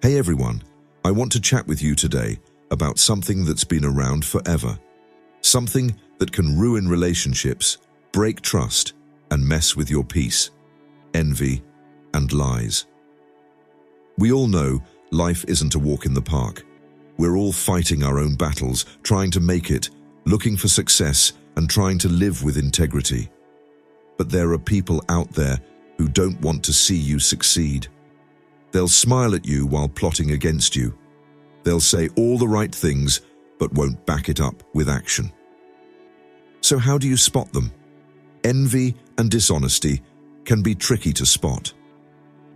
Hey everyone, I want to chat with you today about something that's been around forever. Something that can ruin relationships, break trust, and mess with your peace. Envy and lies. We all know life isn't a walk in the park. We're all fighting our own battles, trying to make it, looking for success, and trying to live with integrity. But there are people out there who don't want to see you succeed. They'll smile at you while plotting against you. They'll say all the right things, but won't back it up with action. So how do you spot them? Envy and dishonesty can be tricky to spot.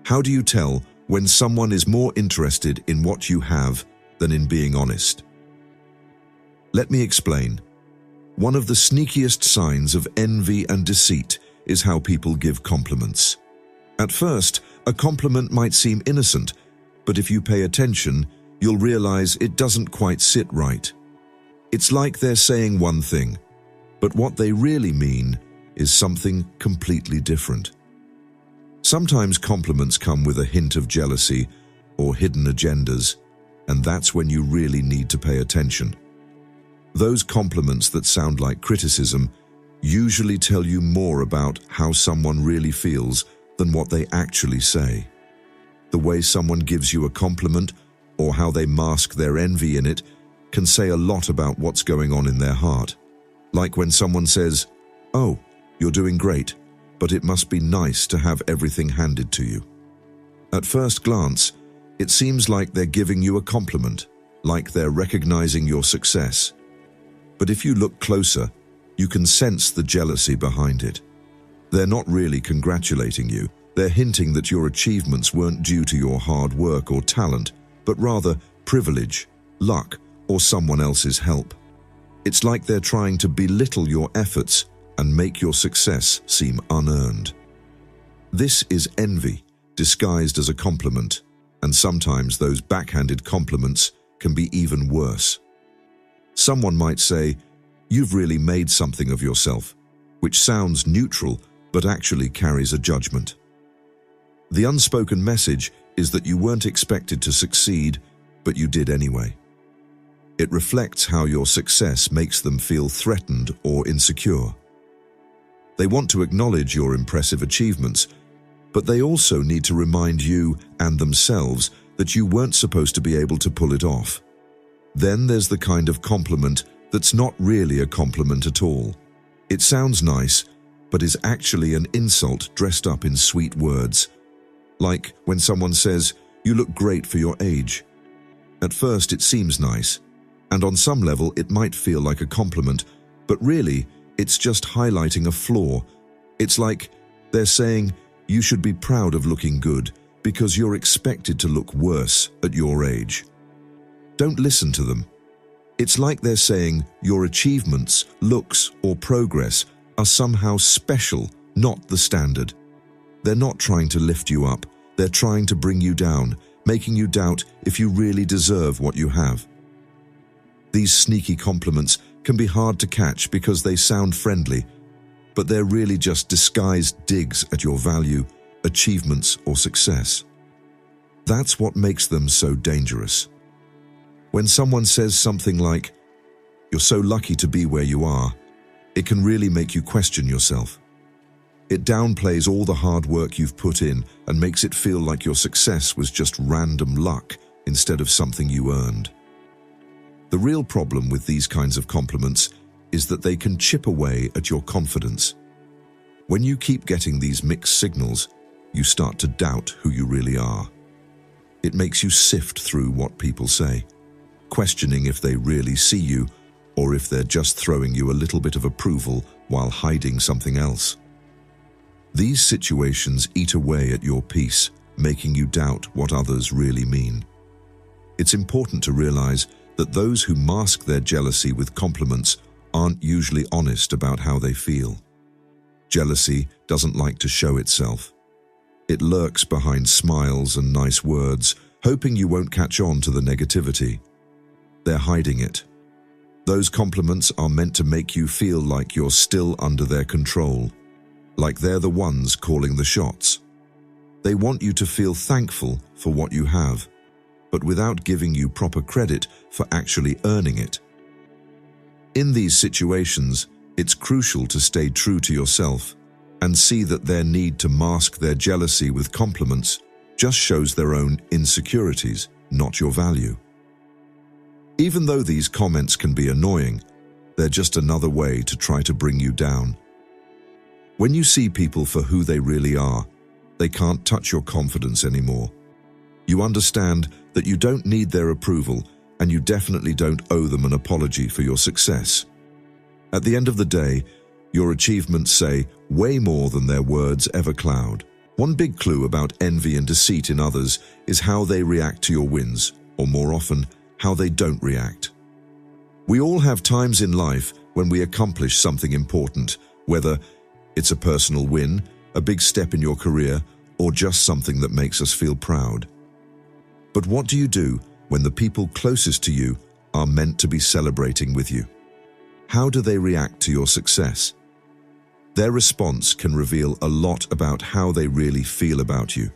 How do you tell when someone is more interested in what you have than in being honest? Let me explain. One of the sneakiest signs of envy and deceit is how people give compliments. At first, a compliment might seem innocent, but if you pay attention, you'll realize it doesn't quite sit right. It's like they're saying one thing, but what they really mean is something completely different. Sometimes compliments come with a hint of jealousy or hidden agendas, and that's when you really need to pay attention. Those compliments that sound like criticism usually tell you more about how someone really feels than what they actually say. The way someone gives you a compliment or how they mask their envy in it can say a lot about what's going on in their heart. Like when someone says, "Oh, you're doing great, but it must be nice to have everything handed to you." At first glance, it seems like they're giving you a compliment, like they're recognizing your success. But if you look closer, you can sense the jealousy behind it. They're not really congratulating you. They're hinting that your achievements weren't due to your hard work or talent, but rather privilege, luck, or someone else's help. It's like they're trying to belittle your efforts and make your success seem unearned. This is envy, disguised as a compliment, and sometimes those backhanded compliments can be even worse. Someone might say, "You've really made something of yourself," which sounds neutral but actually carries a judgment. The unspoken message is that you weren't expected to succeed, but you did anyway. It reflects how your success makes them feel threatened or insecure. They want to acknowledge your impressive achievements, but they also need to remind you and themselves that you weren't supposed to be able to pull it off. Then there's the kind of compliment that's not really a compliment at all. It sounds nice, but is actually an insult dressed up in sweet words. Like when someone says, "You look great for your age." At first it seems nice, and on some level it might feel like a compliment, but really it's just highlighting a flaw. It's like they're saying, "You should be proud of looking good because you're expected to look worse at your age." Don't listen to them. It's like they're saying your achievements, looks, or progress are somehow special, not the standard. They're not trying to lift you up. They're trying to bring you down, making you doubt if you really deserve what you have. These sneaky compliments can be hard to catch because they sound friendly, but they're really just disguised digs at your value, achievements, or success. That's what makes them so dangerous. When someone says something like, "You're so lucky to be where you are," it can really make you question yourself. It downplays all the hard work you've put in and makes it feel like your success was just random luck instead of something you earned. The real problem with these kinds of compliments is that they can chip away at your confidence. When you keep getting these mixed signals, you start to doubt who you really are. It makes you sift through what people say, questioning if they really see you or if they're just throwing you a little bit of approval while hiding something else. These situations eat away at your peace, making you doubt what others really mean. It's important to realize that those who mask their jealousy with compliments aren't usually honest about how they feel. Jealousy doesn't like to show itself. It lurks behind smiles and nice words, hoping you won't catch on to the negativity. They're hiding it. Those compliments are meant to make you feel like you're still under their control, like they're the ones calling the shots. They want you to feel thankful for what you have. but without giving you proper credit for actually earning it. In these situations, it's crucial to stay true to yourself and see that their need to mask their jealousy with compliments just shows their own insecurities, not your value. Even though these comments can be annoying, they're just another way to try to bring you down. When you see people for who they really are, they can't touch your confidence anymore. You understand that you don't need their approval, and you definitely don't owe them an apology for your success. At the end of the day, your achievements say way more than their words ever cloud. One big clue about envy and deceit in others is how they react to your wins, or more often, how they don't react. We all have times in life when we accomplish something important, whether it's a personal win, a big step in your career, or just something that makes us feel proud. But what do you do when the people closest to you are meant to be celebrating with you? How do they react to your success? Their response can reveal a lot about how they really feel about you,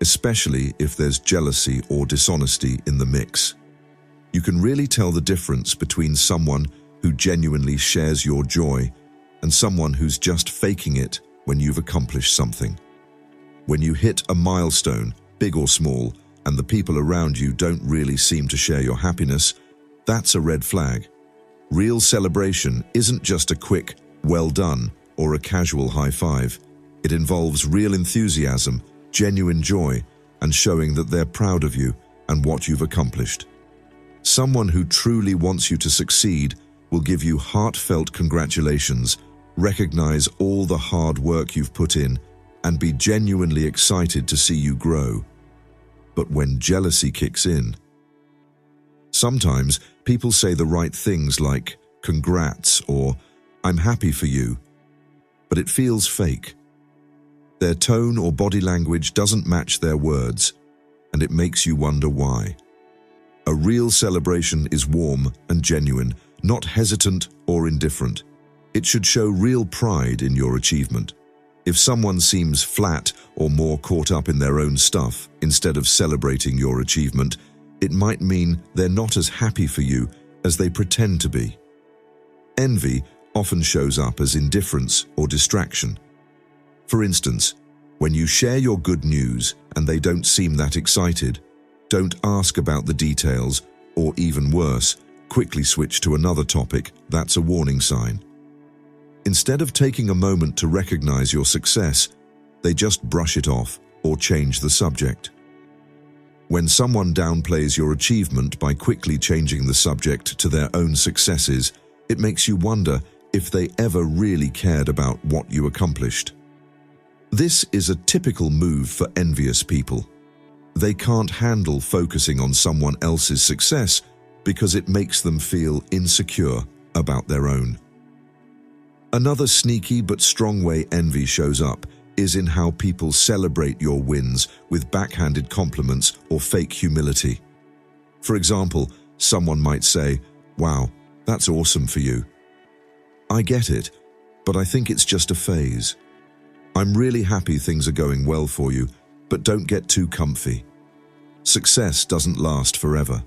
especially if there's jealousy or dishonesty in the mix. You can really tell the difference between someone who genuinely shares your joy and someone who's just faking it when you've accomplished something. When you hit a milestone, big or small, and the people around you don't really seem to share your happiness, that's a red flag. Real celebration isn't just a quick, well done, or a casual high five. It involves real enthusiasm, genuine joy, and showing that they're proud of you and what you've accomplished. Someone who truly wants you to succeed will give you heartfelt congratulations, recognize all the hard work you've put in, and be genuinely excited to see you grow. But when jealousy kicks in, sometimes people say the right things like, "Congrats," or "I'm happy for you," but it feels fake. Their tone or body language doesn't match their words, and it makes you wonder why. A real celebration is warm and genuine, not hesitant or indifferent. It should show real pride in your achievement. If someone seems flat or more caught up in their own stuff instead of celebrating your achievement, it might mean they're not as happy for you as they pretend to be. Envy often shows up as indifference or distraction. For instance, when you share your good news and they don't seem that excited, don't ask about the details, or even worse, quickly switch to another topic. That's a warning sign. Instead of taking a moment to recognize your success, they just brush it off or change the subject. When someone downplays your achievement by quickly changing the subject to their own successes, it makes you wonder if they ever really cared about what you accomplished. This is a typical move for envious people. They can't handle focusing on someone else's success because it makes them feel insecure about their own. Another sneaky but strong way envy shows up is in how people celebrate your wins with backhanded compliments or fake humility. For example, someone might say, "Wow, that's awesome for you. I get it, but I think it's just a phase. I'm really happy things are going well for you, but don't get too comfy. Success doesn't last forever."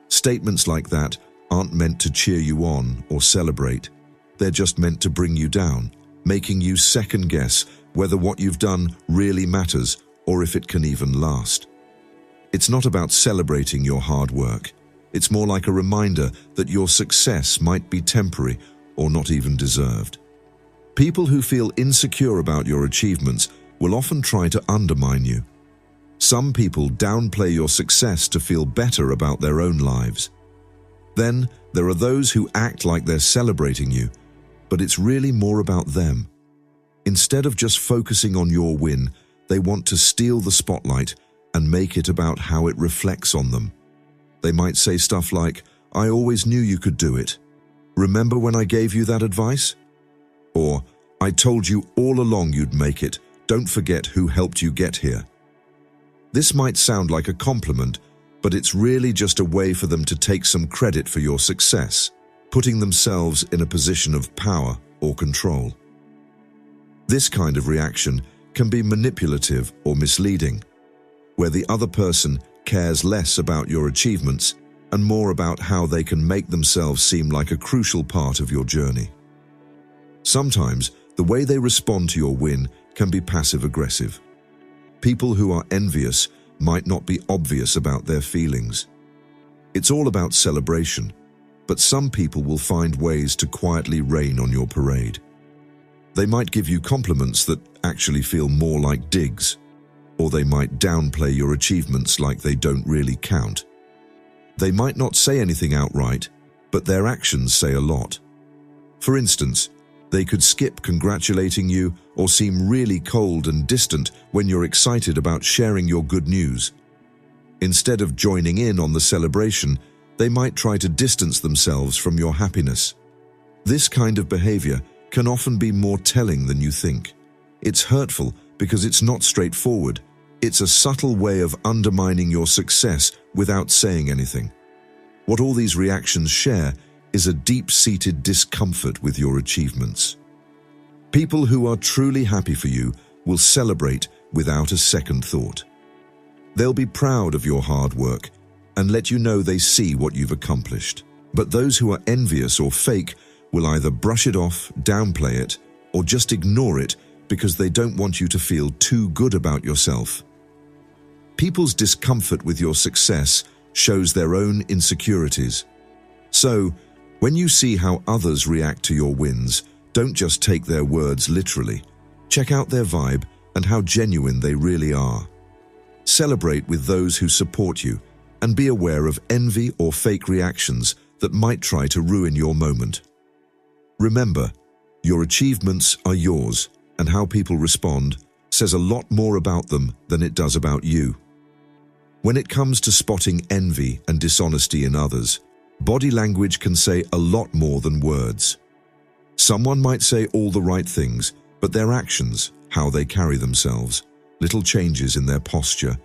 Statements like that aren't meant to cheer you on or celebrate. They're just meant to bring you down, making you second-guess whether what you've done really matters or if it can even last. It's not about celebrating your hard work. It's more like a reminder that your success might be temporary or not even deserved. People who feel insecure about your achievements will often try to undermine you. Some people downplay your success to feel better about their own lives. Then there are those who act like they're celebrating you, but it's really more about them. Instead of just focusing on your win, they want to steal the spotlight and make it about how it reflects on them. They might say stuff like, "I always knew you could do it. Remember when I gave you that advice?" Or, "I told you all along you'd make it. Don't forget who helped you get here." This might sound like a compliment, but it's really just a way for them to take some credit for your success, putting themselves in a position of power or control. This kind of reaction can be manipulative or misleading, where the other person cares less about your achievements and more about how they can make themselves seem like a crucial part of your journey. Sometimes, the way they respond to your win can be passive-aggressive. People who are envious might not be obvious about their feelings. It's all about celebration, but some people will find ways to quietly rain on your parade. They might give you compliments that actually feel more like digs, or they might downplay your achievements like they don't really count. They might not say anything outright, but their actions say a lot. For instance, they could skip congratulating you or seem really cold and distant when you're excited about sharing your good news. Instead of joining in on the celebration, they might try to distance themselves from your happiness. This kind of behavior can often be more telling than you think. It's hurtful because it's not straightforward. It's a subtle way of undermining your success without saying anything. What all these reactions share is a deep-seated discomfort with your achievements. People who are truly happy for you will celebrate without a second thought. They'll be proud of your hard work and let you know they see what you've accomplished. But those who are envious or fake will either brush it off, downplay it, or just ignore it because they don't want you to feel too good about yourself. People's discomfort with your success shows their own insecurities. So, when you see how others react to your wins, don't just take their words literally. Check out their vibe and how genuine they really are. Celebrate with those who support you and be aware of envy or fake reactions that might try to ruin your moment. Remember, your achievements are yours, and how people respond says a lot more about them than it does about you. When it comes to spotting envy and dishonesty in others, body language can say a lot more than words. Someone might say all the right things, but their actions, how they carry themselves, little changes in their posture,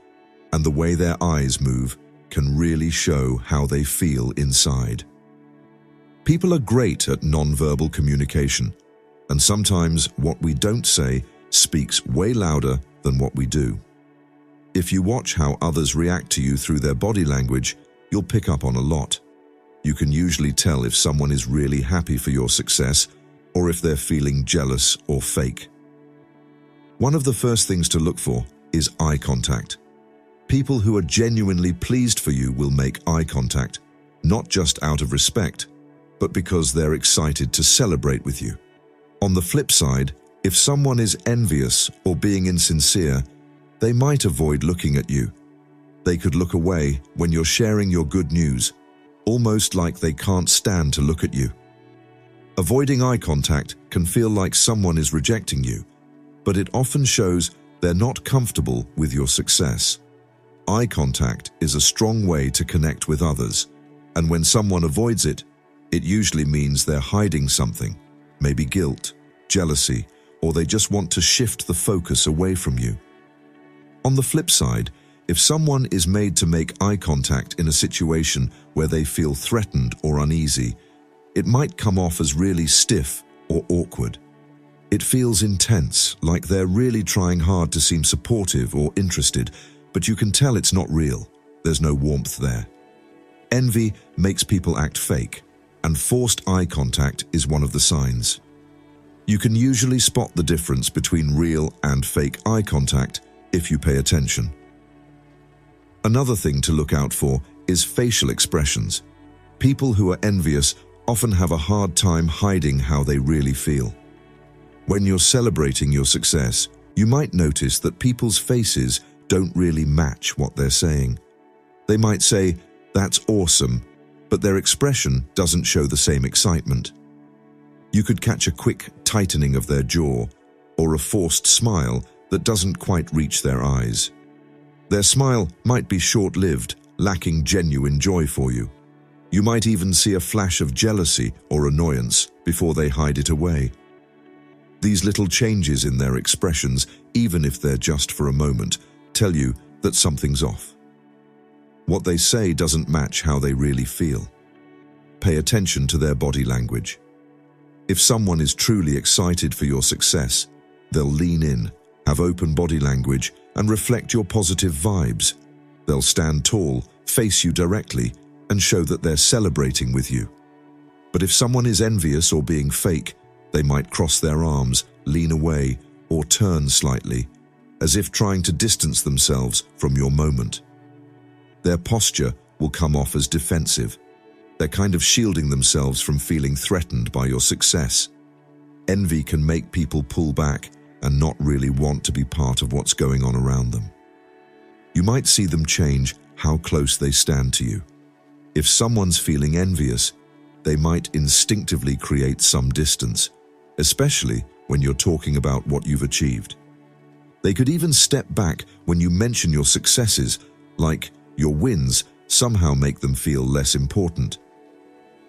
and the way their eyes move can really show how they feel inside. People are great at nonverbal communication, and sometimes what we don't say speaks way louder than what we do. If you watch how others react to you through their body language, you'll pick up on a lot. You can usually tell if someone is really happy for your success or if they're feeling jealous or fake. One of the first things to look for is eye contact. People who are genuinely pleased for you will make eye contact, not just out of respect, but because they're excited to celebrate with you. On the flip side, if someone is envious or being insincere, they might avoid looking at you. They could look away when you're sharing your good news, almost like they can't stand to look at you. Avoiding eye contact can feel like someone is rejecting you, but it often shows they're not comfortable with your success. Eye contact is a strong way to connect with others, and when someone avoids it, it usually means they're hiding something, maybe guilt, jealousy, or they just want to shift the focus away from you. On the flip side, if someone is made to make eye contact in a situation where they feel threatened or uneasy, it might come off as really stiff or awkward. It feels intense, like they're really trying hard to seem supportive or interested, but you can tell it's not real. There's no warmth there. Envy makes people act fake, and forced eye contact is one of the signs. You can usually spot the difference between real and fake eye contact if you pay attention. Another thing to look out for is facial expressions. People who are envious often have a hard time hiding how they really feel. When you're celebrating your success, you might notice that people's faces don't really match what they're saying. They might say, "That's awesome," but their expression doesn't show the same excitement. You could catch a quick tightening of their jaw or a forced smile that doesn't quite reach their eyes. Their smile might be short-lived, lacking genuine joy for you. You might even see a flash of jealousy or annoyance before they hide it away. These little changes in their expressions, even if they're just for a moment, tell you that something's off. What they say doesn't match how they really feel. Pay attention to their body language. If someone is truly excited for your success, they'll lean in, have open body language, and reflect your positive vibes. They'll stand tall, face you directly, and show that they're celebrating with you. But if someone is envious or being fake, they might cross their arms, lean away, or turn slightly, as if trying to distance themselves from your moment. Their posture will come off as defensive. They're kind of shielding themselves from feeling threatened by your success. Envy can make people pull back and not really want to be part of what's going on around them. You might see them change how close they stand to you. If someone's feeling envious, they might instinctively create some distance, especially when you're talking about what you've achieved. They could even step back when you mention your successes, like your wins somehow make them feel less important.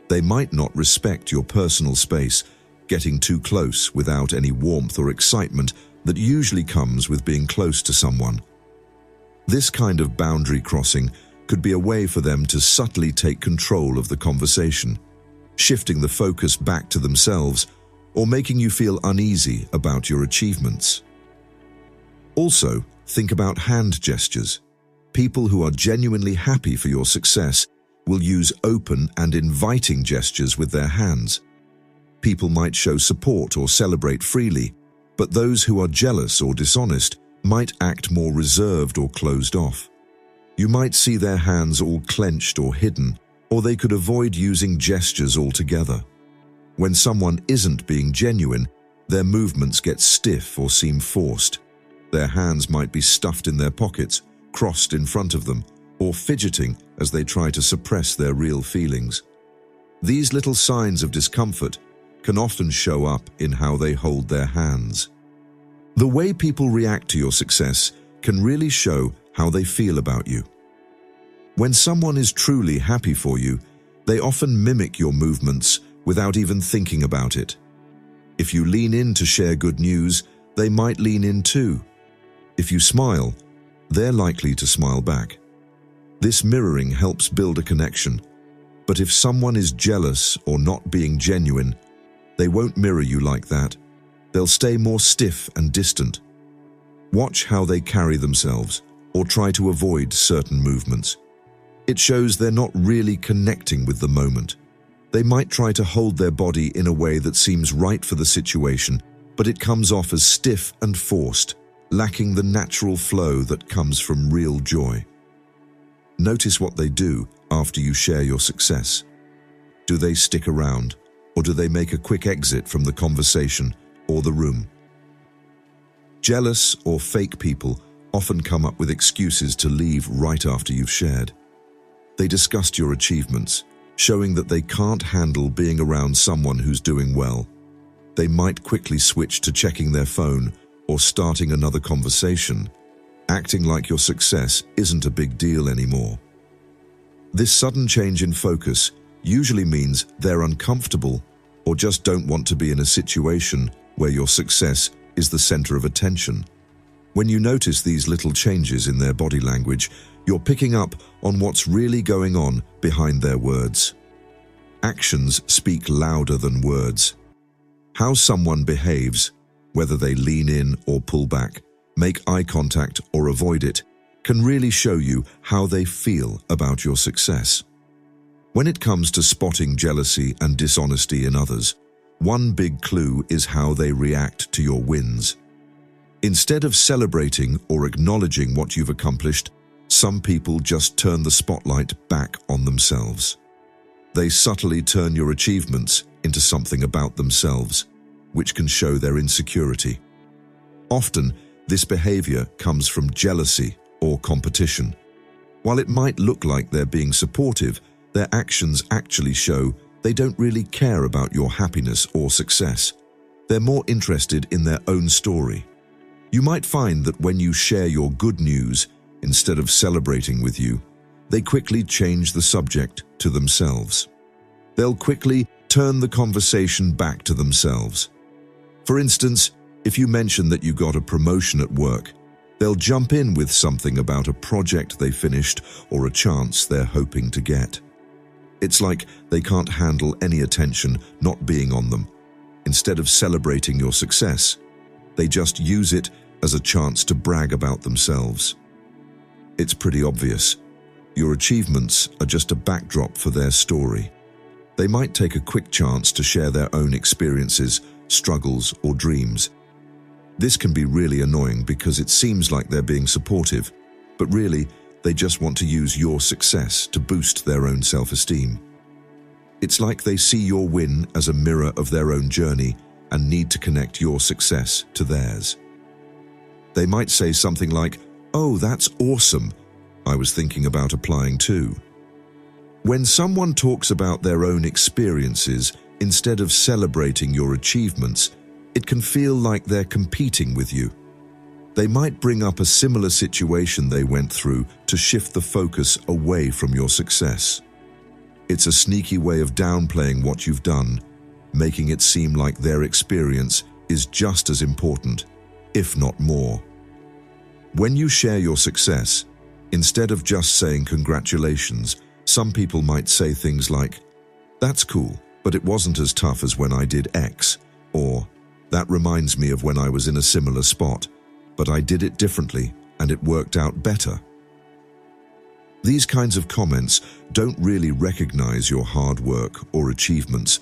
They might not respect your personal space, getting too close without any warmth or excitement that usually comes with being close to someone. This kind of boundary crossing could be a way for them to subtly take control of the conversation, shifting the focus back to themselves or making you feel uneasy about your achievements. Also, think about hand gestures. People who are genuinely happy for your success will use open and inviting gestures with their hands. People might show support or celebrate freely, but those who are jealous or dishonest might act more reserved or closed off. You might see their hands all clenched or hidden, or they could avoid using gestures altogether. When someone isn't being genuine, their movements get stiff or seem forced. Their hands might be stuffed in their pockets, crossed in front of them, or fidgeting as they try to suppress their real feelings. These little signs of discomfort can often show up in how they hold their hands. The way people react to your success can really show how they feel about you. When someone is truly happy for you, they often mimic your movements without even thinking about it. If you lean in to share good news, they might lean in too. If you smile, they're likely to smile back. This mirroring helps build a connection. But if someone is jealous or not being genuine, they won't mirror you like that. They'll stay more stiff and distant. Watch how they carry themselves or try to avoid certain movements. It shows they're not really connecting with the moment. They might try to hold their body in a way that seems right for the situation, but it comes off as stiff and forced, lacking the natural flow that comes from real joy. Notice what they do after you share your success. Do they stick around, or do they make a quick exit from the conversation or the room? Jealous or fake people often come up with excuses to leave right after you've shared. They discussed your achievements, showing that they can't handle being around someone who's doing well. They might quickly switch to checking their phone or starting another conversation, acting like your success isn't a big deal anymore. This sudden change in focus usually means they're uncomfortable or just don't want to be in a situation where your success is the center of attention. When you notice these little changes in their body language, you're picking up on what's really going on behind their words. Actions speak louder than words. How someone behaves, whether they lean in or pull back, make eye contact or avoid it, can really show you how they feel about your success. When it comes to spotting jealousy and dishonesty in others, one big clue is how they react to your wins. Instead of celebrating or acknowledging what you've accomplished, some people just turn the spotlight back on themselves. They subtly turn your achievements into something about themselves, which can show their insecurity. Often, this behavior comes from jealousy or competition. While it might look like they're being supportive, their actions actually show they don't really care about your happiness or success. They're more interested in their own story. You might find that when you share your good news, instead of celebrating with you, they quickly change the subject to themselves. They'll quickly turn the conversation back to themselves. For instance, if you mention that you got a promotion at work, they'll jump in with something about a project they finished or a chance they're hoping to get. It's like they can't handle any attention not being on them. Instead of celebrating your success, they just use it as a chance to brag about themselves. It's pretty obvious. Your achievements are just a backdrop for their story. They might take a quick chance to share their own experiences, struggles, or dreams. This can be really annoying because it seems like they're being supportive, but really, they just want to use your success to boost their own self-esteem. It's like they see your win as a mirror of their own journey and need to connect your success to theirs. They might say something like, "Oh, that's awesome. I was thinking about applying too." When someone talks about their own experiences instead of celebrating your achievements, it can feel like they're competing with you. They might bring up a similar situation they went through to shift the focus away from your success. It's a sneaky way of downplaying what you've done, making it seem like their experience is just as important, if not more. When you share your success, instead of just saying congratulations, some people might say things like, "That's cool, but it wasn't as tough as when I did X," or "That reminds me of when I was in a similar spot, but I did it differently and it worked out better." These kinds of comments don't really recognize your hard work or achievements.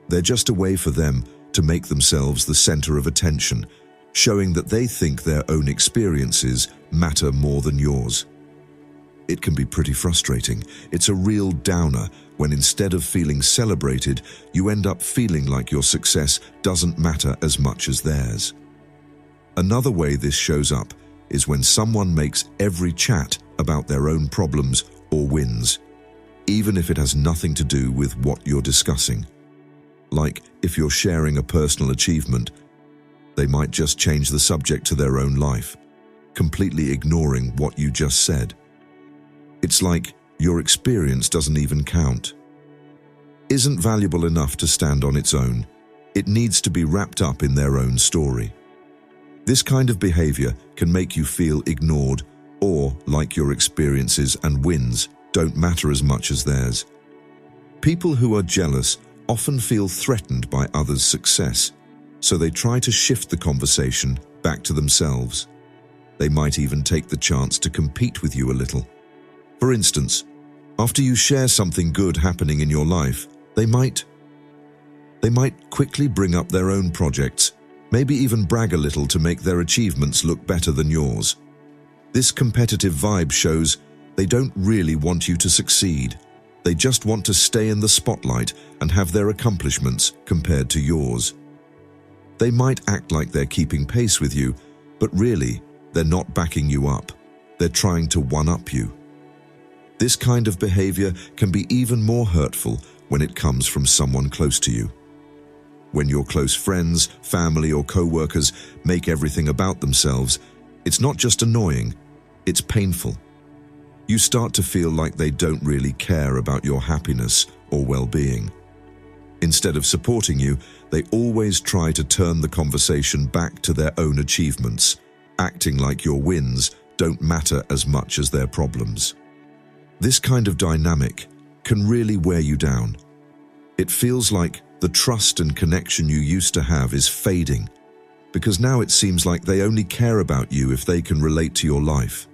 They're just a way for them to make themselves the center of attention, showing that they think their own experiences matter more than yours. It can be pretty frustrating. It's a real downer when instead of feeling celebrated, you end up feeling like your success doesn't matter as much as theirs. Another way this shows up is when someone makes every chat about their own problems or wins, even if it has nothing to do with what you're discussing. Like if you're sharing a personal achievement, they might just change the subject to their own life, completely ignoring what you just said. It's like your experience doesn't even count. Isn't valuable enough to stand on its own. It needs to be wrapped up in their own story. This kind of behavior can make you feel ignored or like your experiences and wins don't matter as much as theirs. People who are jealous often feel threatened by others' success, so they try to shift the conversation back to themselves. They might even take the chance to compete with you a little. For instance, after you share something good happening in your life, they might quickly bring up their own projects, maybe even brag a little to make their achievements look better than yours. This competitive vibe shows they don't really want you to succeed. They just want to stay in the spotlight and have their accomplishments compared to yours. They might act like they're keeping pace with you, but really, they're not backing you up. They're trying to one-up you. This kind of behavior can be even more hurtful when it comes from someone close to you. When your close friends, family, or co-workers make everything about themselves, it's not just annoying, it's painful. You start to feel like they don't really care about your happiness or well-being. Instead of supporting you, they always try to turn the conversation back to their own achievements, acting like your wins don't matter as much as their problems. This kind of dynamic can really wear you down. It feels like the trust and connection you used to have is fading, because now it seems like they only care about you if they can relate to your life.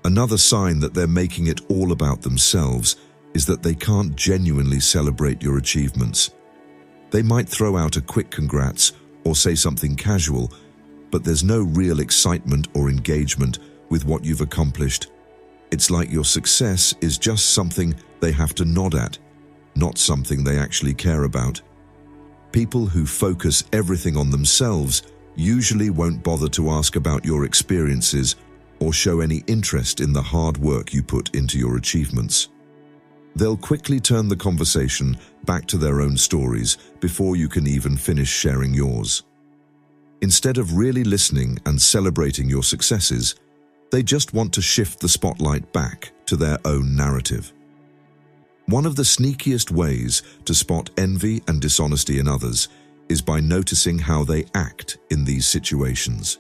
Another sign that they're making it all about themselves is that they can't genuinely celebrate your achievements. They might throw out a quick congrats or say something casual, but there's no real excitement or engagement with what you've accomplished. It's like your success is just something they have to nod at, not something they actually care about. People who focus everything on themselves usually won't bother to ask about your experiences or show any interest in the hard work you put into your achievements. They'll quickly turn the conversation back to their own stories before you can even finish sharing yours. Instead of really listening and celebrating your successes, they just want to shift the spotlight back to their own narrative. One of the sneakiest ways to spot envy and dishonesty in others is by noticing how they act in these situations.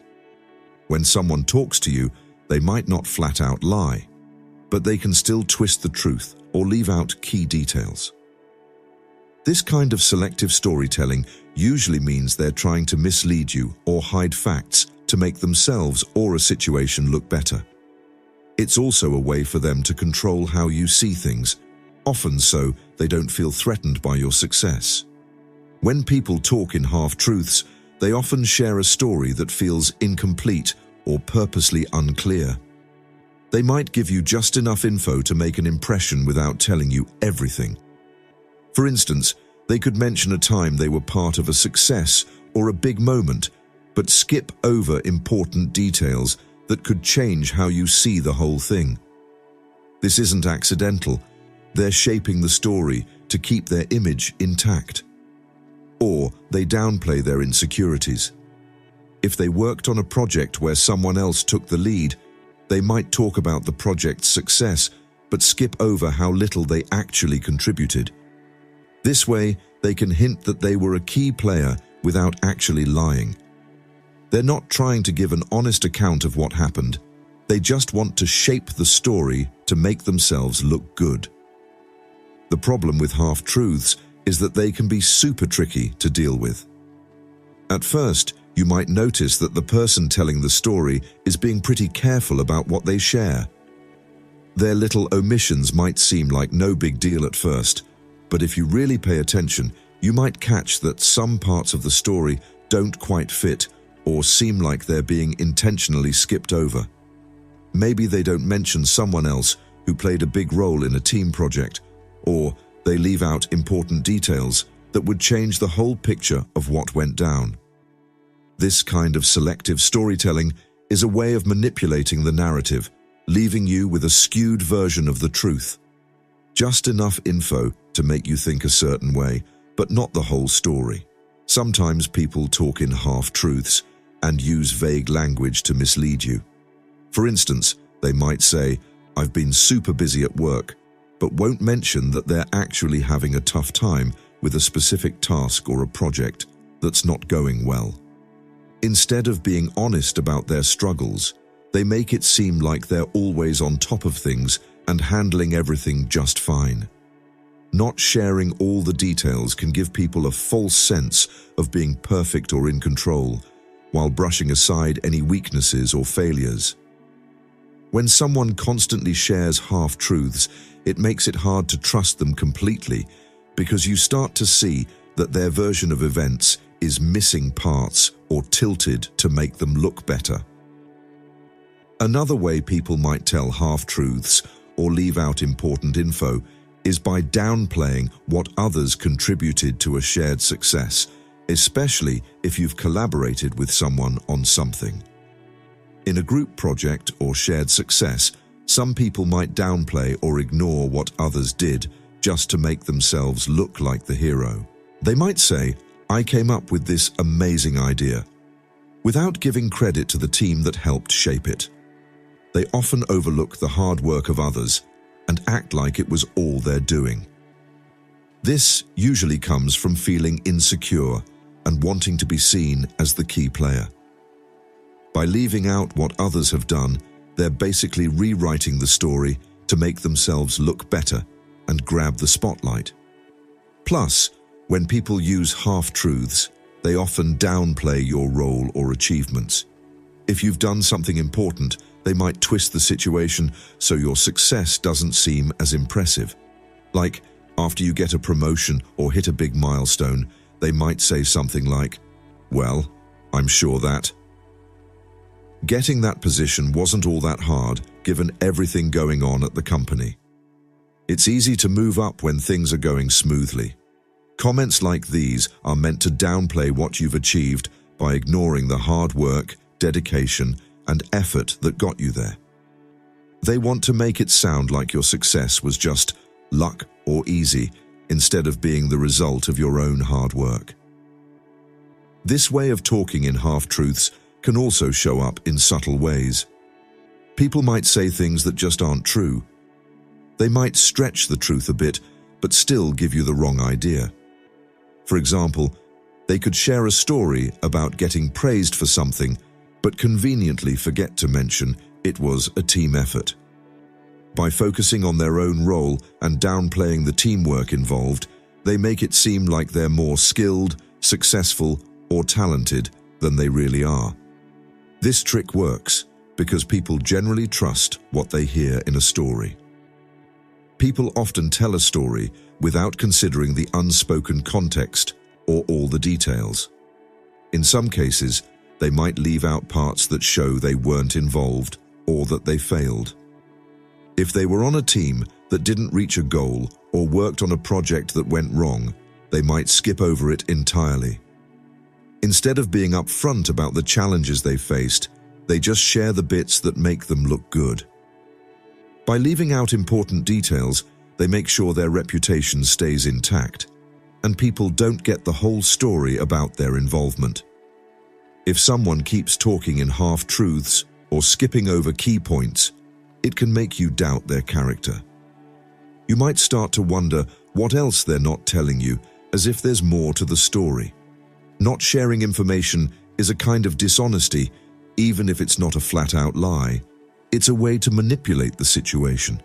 When someone talks to you, they might not flat out lie, but they can still twist the truth or leave out key details. This kind of selective storytelling usually means they're trying to mislead you or hide facts to make themselves or a situation look better. It's also a way for them to control how you see things, often so they don't feel threatened by your success. When people talk in half-truths, they often share a story that feels incomplete or purposely unclear. They might give you just enough info to make an impression without telling you everything. For instance, they could mention a time they were part of a success or a big moment, but skip over important details that could change how you see the whole thing. This isn't accidental. They're shaping the story to keep their image intact. Or they downplay their insecurities. If they worked on a project where someone else took the lead, they might talk about the project's success, but skip over how little they actually contributed. This way, they can hint that they were a key player without actually lying. They're not trying to give an honest account of what happened. They just want to shape the story to make themselves look good. The problem with half-truths is that they can be super tricky to deal with. At first, you might notice that the person telling the story is being pretty careful about what they share. Their little omissions might seem like no big deal at first, but if you really pay attention, you might catch that some parts of the story don't quite fit or seem like they're being intentionally skipped over. Maybe they don't mention someone else who played a big role in a team project, or they leave out important details that would change the whole picture of what went down. This kind of selective storytelling is a way of manipulating the narrative, leaving you with a skewed version of the truth. Just enough info to make you think a certain way, but not the whole story. Sometimes people talk in half-truths and use vague language to mislead you. For instance, they might say, "I've been super busy at work," but won't mention that they're actually having a tough time with a specific task or a project that's not going well. Instead of being honest about their struggles, they make it seem like they're always on top of things and handling everything just fine. Not sharing all the details can give people a false sense of being perfect or in control, while brushing aside any weaknesses or failures. When someone constantly shares half-truths, it makes it hard to trust them completely, because you start to see that their version of events is missing parts or tilted to make them look better. Another way people might tell half-truths or leave out important info is by downplaying what others contributed to a shared success, especially if you've collaborated with someone on something. In a group project or shared success, some people might downplay or ignore what others did just to make themselves look like the hero. They might say, "I came up with this amazing idea," without giving credit to the team that helped shape it. They often overlook the hard work of others and act like it was all they're doing. This usually comes from feeling insecure and wanting to be seen as the key player. By leaving out what others have done, they're basically rewriting the story to make themselves look better and grab the spotlight. Plus, when people use half-truths, they often downplay your role or achievements. If you've done something important, they might twist the situation so your success doesn't seem as impressive. Like, after you get a promotion or hit a big milestone, they might say something like, "Well, I'm sure that." Getting that position wasn't all that hard, given everything going on at the company. It's easy to move up when things are going smoothly. Comments like these are meant to downplay what you've achieved by ignoring the hard work, dedication, and effort that got you there. They want to make it sound like your success was just luck or easy, instead of being the result of your own hard work. This way of talking in half-truths can also show up in subtle ways. People might say things that just aren't true. They might stretch the truth a bit, but still give you the wrong idea. For example, they could share a story about getting praised for something, but conveniently forget to mention it was a team effort. By focusing on their own role and downplaying the teamwork involved, they make it seem like they're more skilled, successful, or talented than they really are. This trick works, because people generally trust what they hear in a story. People often tell a story without considering the unspoken context or all the details. In some cases, they might leave out parts that show they weren't involved or that they failed. If they were on a team that didn't reach a goal or worked on a project that went wrong, they might skip over it entirely. Instead of being upfront about the challenges they faced, they just share the bits that make them look good. By leaving out important details, they make sure their reputation stays intact, and people don't get the whole story about their involvement. If someone keeps talking in half-truths or skipping over key points, it can make you doubt their character. You might start to wonder what else they're not telling you, as if there's more to the story. Not sharing information is a kind of dishonesty, even if it's not a flat-out lie. It's a way to manipulate the situation.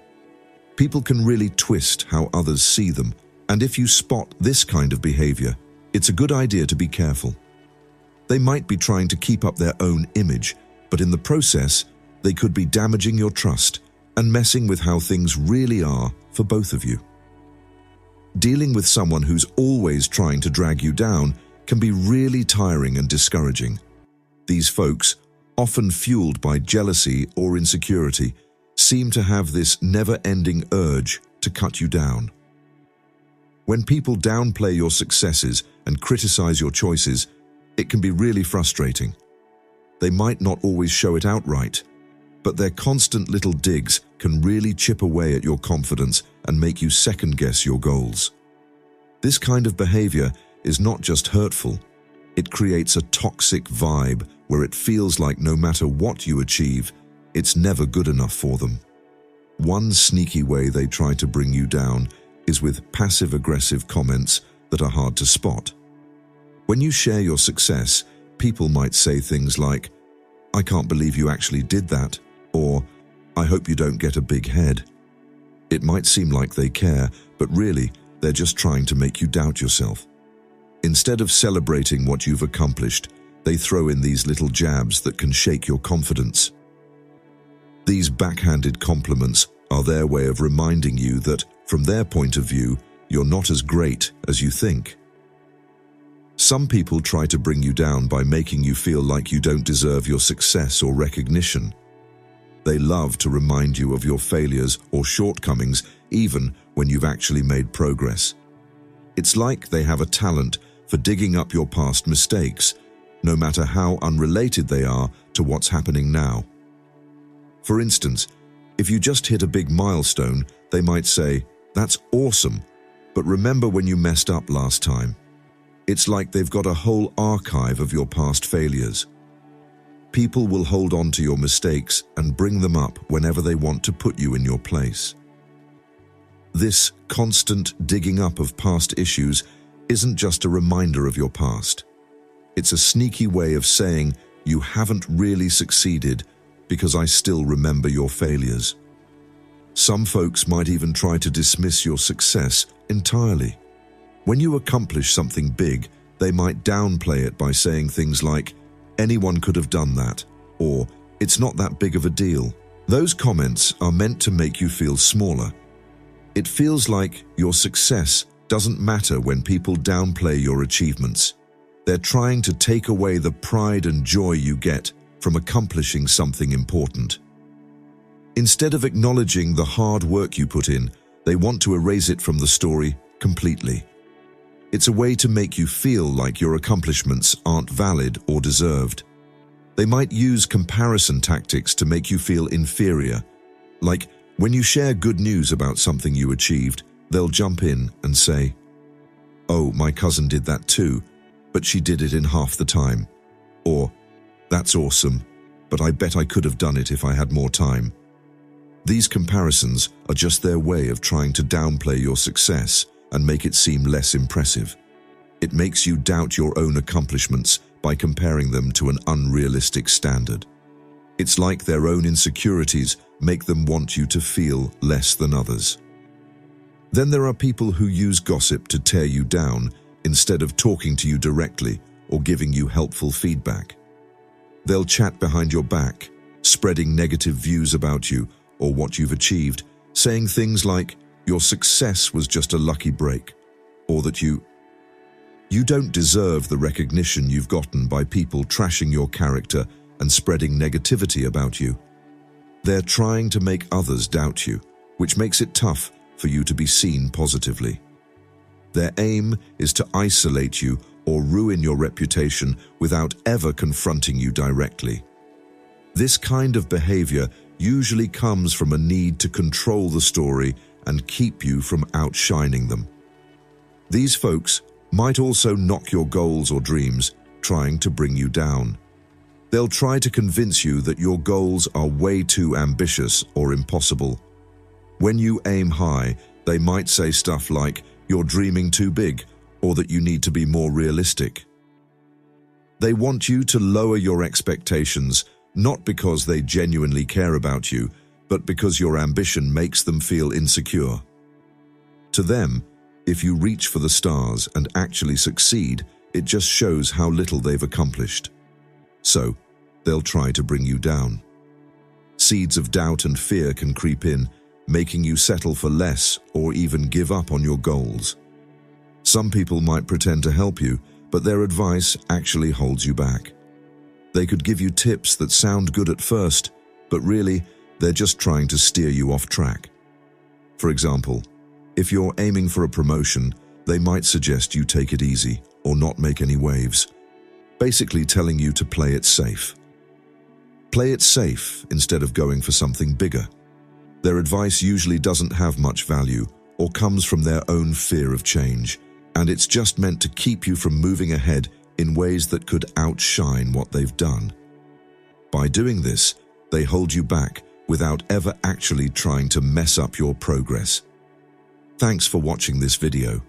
People can really twist how others see them, and if you spot this kind of behavior, it's a good idea to be careful. They might be trying to keep up their own image, but in the process, they could be damaging your trust and messing with how things really are for both of you. Dealing with someone who's always trying to drag you down can be really tiring and discouraging. These folks, often fueled by jealousy or insecurity, seem to have this never-ending urge to cut you down. When people downplay your successes and criticize your choices, it can be really frustrating. They might not always show it outright, but their constant little digs can really chip away at your confidence and make you second-guess your goals. This kind of behavior is not just hurtful, it creates a toxic vibe where it feels like no matter what you achieve, it's never good enough for them. One sneaky way they try to bring you down is with passive-aggressive comments that are hard to spot. When you share your success, people might say things like, "I can't believe you actually did that," or "I hope you don't get a big head." It might seem like they care, but really, they're just trying to make you doubt yourself. Instead of celebrating what you've accomplished, they throw in these little jabs that can shake your confidence. These backhanded compliments are their way of reminding you that, from their point of view, you're not as great as you think. Some people try to bring you down by making you feel like you don't deserve your success or recognition. They love to remind you of your failures or shortcomings, even when you've actually made progress. It's like they have a talent for digging up your past mistakes, no matter how unrelated they are to what's happening now. For instance, if you just hit a big milestone, they might say, "That's awesome, but remember when you messed up last time?" It's like they've got a whole archive of your past failures. People will hold on to your mistakes and bring them up whenever they want to put you in your place. This constant digging up of past issues isn't just a reminder of your past. It's a sneaky way of saying, "You haven't really succeeded because I still remember your failures." Some folks might even try to dismiss your success entirely. When you accomplish something big, they might downplay it by saying things like, "Anyone could have done that," or "It's not that big of a deal." Those comments are meant to make you feel smaller. It feels like your success doesn't matter when people downplay your achievements. They're trying to take away the pride and joy you get from accomplishing something important. Instead of acknowledging the hard work you put in, they want to erase it from the story completely. It's a way to make you feel like your accomplishments aren't valid or deserved. They might use comparison tactics to make you feel inferior. Like, when you share good news about something you achieved, they'll jump in and say, "Oh, my cousin did that too, but she did it in half the time." Or, "That's awesome, but I bet I could have done it if I had more time." These comparisons are just their way of trying to downplay your success and make it seem less impressive. It makes you doubt your own accomplishments by comparing them to an unrealistic standard. It's like their own insecurities make them want you to feel less than others. Then there are people who use gossip to tear you down instead of talking to you directly or giving you helpful feedback. They'll chat behind your back, spreading negative views about you or what you've achieved, saying things like, your success was just a lucky break, or that you don't deserve the recognition you've gotten by people trashing your character and spreading negativity about you. They're trying to make others doubt you, which makes it tough for you to be seen positively. Their aim is to isolate you or ruin your reputation without ever confronting you directly. This kind of behavior usually comes from a need to control the story and keep you from outshining them. These folks might also knock your goals or dreams, trying to bring you down. They'll try to convince you that your goals are way too ambitious or impossible. When you aim high, they might say stuff like, you're dreaming too big, or that you need to be more realistic. They want you to lower your expectations, not because they genuinely care about you, but because your ambition makes them feel insecure. To them, if you reach for the stars and actually succeed, it just shows how little they've accomplished. So, they'll try to bring you down. Seeds of doubt and fear can creep in, making you settle for less or even give up on your goals. Some people might pretend to help you, but their advice actually holds you back. They could give you tips that sound good at first, but really, they're just trying to steer you off track. For example, if you're aiming for a promotion, they might suggest you take it easy or not make any waves, basically telling you to play it safe. Play it safe instead of going for something bigger. Their advice usually doesn't have much value or comes from their own fear of change, and it's just meant to keep you from moving ahead in ways that could outshine what they've done. By doing this, they hold you back without ever actually trying to mess up your progress. Thanks for watching this video.